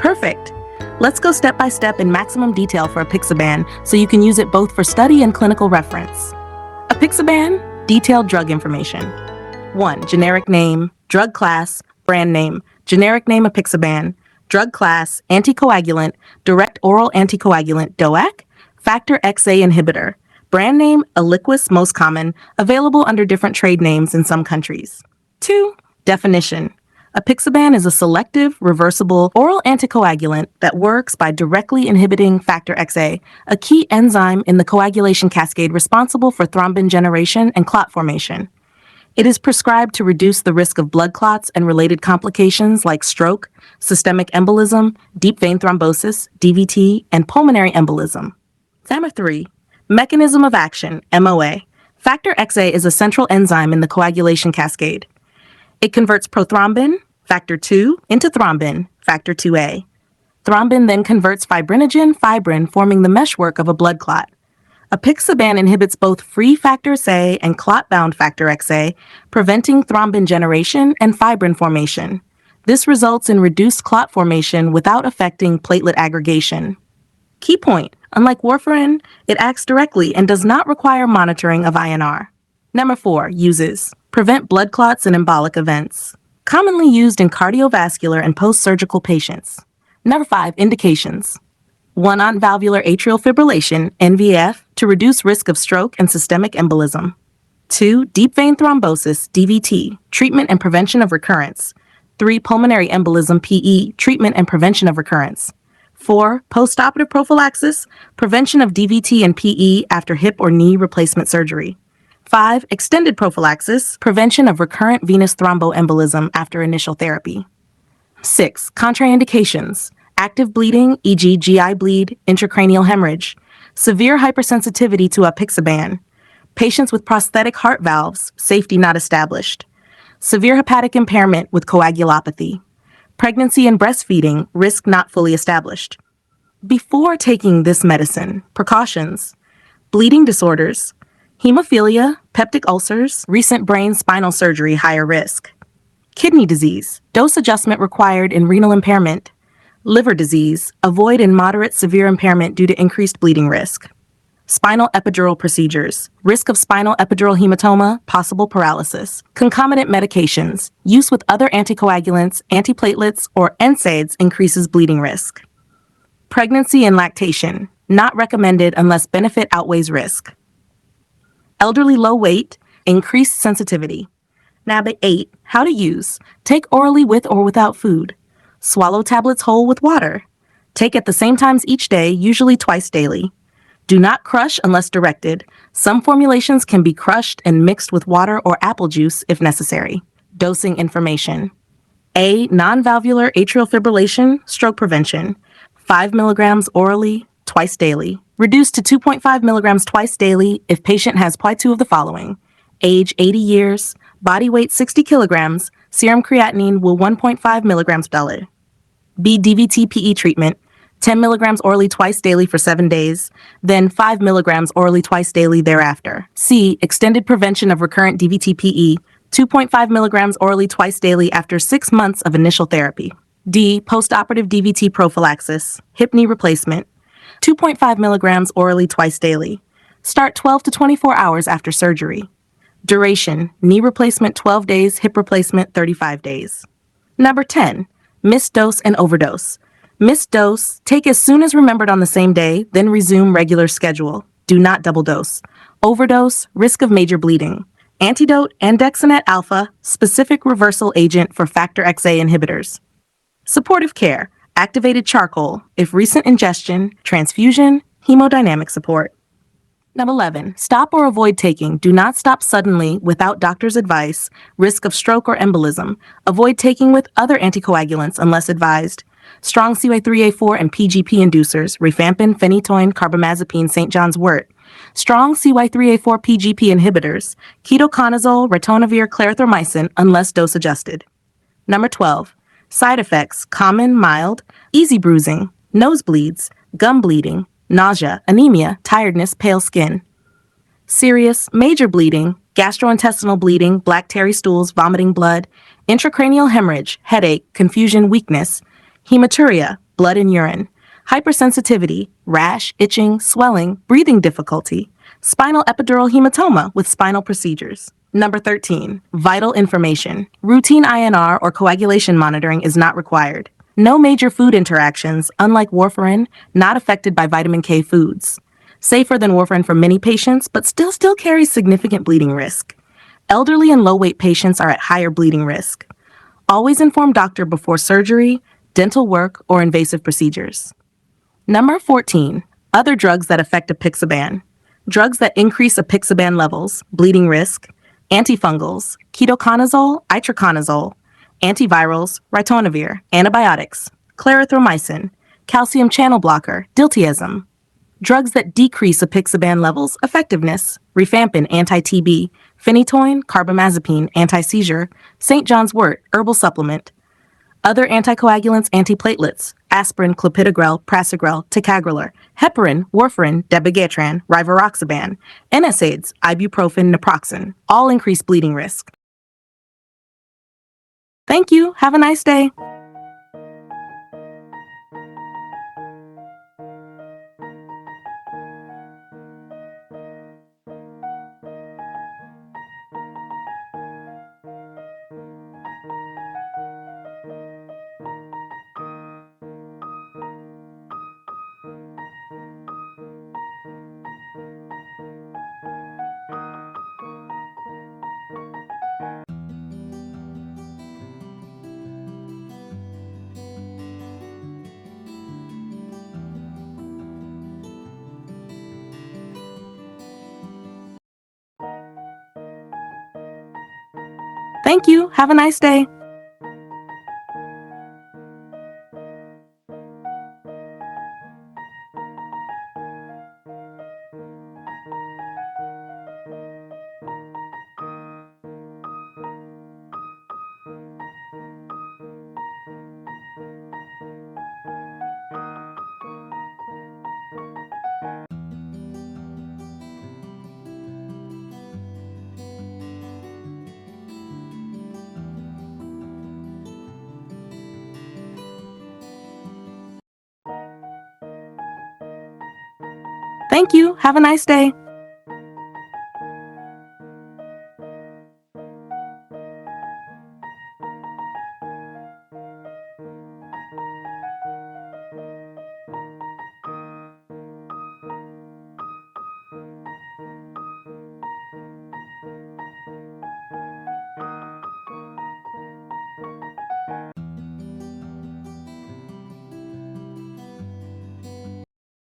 Perfect. Let's go step by step in maximum detail for Apixaban so you can use it both for study and clinical reference. Apixaban, detailed drug information. 1. Generic name, drug class, brand name, generic name Apixaban, drug class, anticoagulant, direct oral anticoagulant DOAC, factor XA inhibitor, brand name Eliquis most common, available under different trade names in some countries. 2. Definition. Apixaban is a selective, reversible oral anticoagulant that works by directly inhibiting factor XA, a key enzyme in the coagulation cascade responsible for thrombin generation and clot formation. It is prescribed to reduce the risk of blood clots and related complications like stroke, systemic embolism, deep vein thrombosis, DVT, and pulmonary embolism. Number 3. Mechanism of action, MOA. Factor XA is a central enzyme in the coagulation cascade. It converts prothrombin, factor II, into thrombin, factor IIa. Thrombin then converts fibrinogen, fibrin, forming the meshwork of a blood clot. Apixaban inhibits both free factor XA and clot-bound factor XA, preventing thrombin generation and fibrin formation. This results in reduced clot formation without affecting platelet aggregation. Key point, unlike warfarin, it acts directly and does not require monitoring of INR. Number 4. Uses. Prevent blood clots and embolic events. Commonly used in cardiovascular and post-surgical patients. Number 5. Indications. 1. Non-valvular atrial fibrillation, NVF, to reduce risk of stroke and systemic embolism. 2. Deep vein thrombosis, DVT, treatment and prevention of recurrence. 3. Pulmonary embolism, PE, treatment and prevention of recurrence. 4. Postoperative prophylaxis, prevention of DVT and PE after hip or knee replacement surgery. 5. Extended prophylaxis, prevention of recurrent venous thromboembolism after initial therapy. 6. Contraindications. Active bleeding, e.g. GI bleed, intracranial hemorrhage. Severe hypersensitivity to Apixaban. Patients with prosthetic heart valves, safety not established. Severe hepatic impairment with coagulopathy. Pregnancy and breastfeeding, risk not fully established. Before taking this medicine, precautions. Bleeding disorders. Hemophilia, peptic ulcers, recent brain spinal surgery, higher risk. Kidney disease, dose adjustment required in renal impairment. Liver disease, avoid in moderate severe impairment due to increased bleeding risk. Spinal epidural procedures, risk of spinal epidural hematoma, possible paralysis. Concomitant medications, use with other anticoagulants, antiplatelets, or NSAIDs increases bleeding risk. Pregnancy and lactation, not recommended unless benefit outweighs risk. Elderly low weight, increased sensitivity. Number 8. How to use. Take orally with or without food. Swallow tablets whole with water. Take at the same times each day, usually twice daily. Do not crush unless directed. Some formulations can be crushed and mixed with water or apple juice if necessary. Dosing information. A. Non-valvular atrial fibrillation, stroke prevention. 5 milligrams orally, twice daily. Reduced to 2.5 milligrams twice daily if patient has Pi2 of the following. Age 80 years, body weight 60 kilograms, serum creatinine will 1.5 milligrams per deciliter. B. DVT PE treatment, 10 milligrams orally twice daily for 7 days, then 5 milligrams orally twice daily thereafter. C. Extended prevention of recurrent DVT PE, 2.5 milligrams orally twice daily after 6 months of initial therapy. D. Postoperative DVT prophylaxis, hip knee replacement, 2.5 milligrams orally twice daily. Start 12 to 24 hours after surgery. Duration, knee replacement 12 days, hip replacement 35 days. Number 10. Missed dose and overdose. Missed dose, take as soon as remembered on the same day, then resume regular schedule. Do not double dose. Overdose, risk of major bleeding. Antidote, andexanet alpha, specific reversal agent for factor XA inhibitors. Supportive care, activated charcoal, if recent ingestion, transfusion, hemodynamic support. Number 11. Stop or avoid taking. Do not stop suddenly without doctor's advice. Risk of stroke or embolism. Avoid taking with other anticoagulants unless advised. Strong CY3A4 and PGP inducers, rifampin, phenytoin, carbamazepine, St. John's wort. Strong CY3A4 PGP inhibitors, ketoconazole, ritonavir, clarithromycin, unless dose adjusted. Number 12. Side effects, common, mild, easy bruising, nosebleeds, gum bleeding, nausea, anemia, tiredness, pale skin. Serious, major bleeding, gastrointestinal bleeding, black tarry stools, vomiting blood, intracranial hemorrhage, headache, confusion, weakness, hematuria, blood in urine, hypersensitivity, rash, itching, swelling, breathing difficulty, spinal epidural hematoma with spinal procedures. Number 13, vital information. Routine INR or coagulation monitoring is not required. No major food interactions, unlike warfarin, not affected by vitamin K foods. Safer than warfarin for many patients, but still carries significant bleeding risk. Elderly and low-weight patients are at higher bleeding risk. Always inform doctor before surgery, dental work, or invasive procedures. Number 14, other drugs that affect apixaban. Drugs that increase apixaban levels, bleeding risk, antifungals, ketoconazole, itraconazole, antivirals, ritonavir, antibiotics, clarithromycin, calcium channel blocker, diltiazem. Drugs that decrease apixaban levels, effectiveness, rifampin, anti-TB, phenytoin, carbamazepine, anti-seizure, St. John's wort, herbal supplement. Other anticoagulants, antiplatelets, aspirin, clopidogrel, prasugrel, ticagrelor, heparin, warfarin, dabigatran, rivaroxaban, NSAIDs, ibuprofen, naproxen, all increase bleeding risk. Thank you. Have a nice day. Thank you. Have a nice day. Thank you. Have a nice day.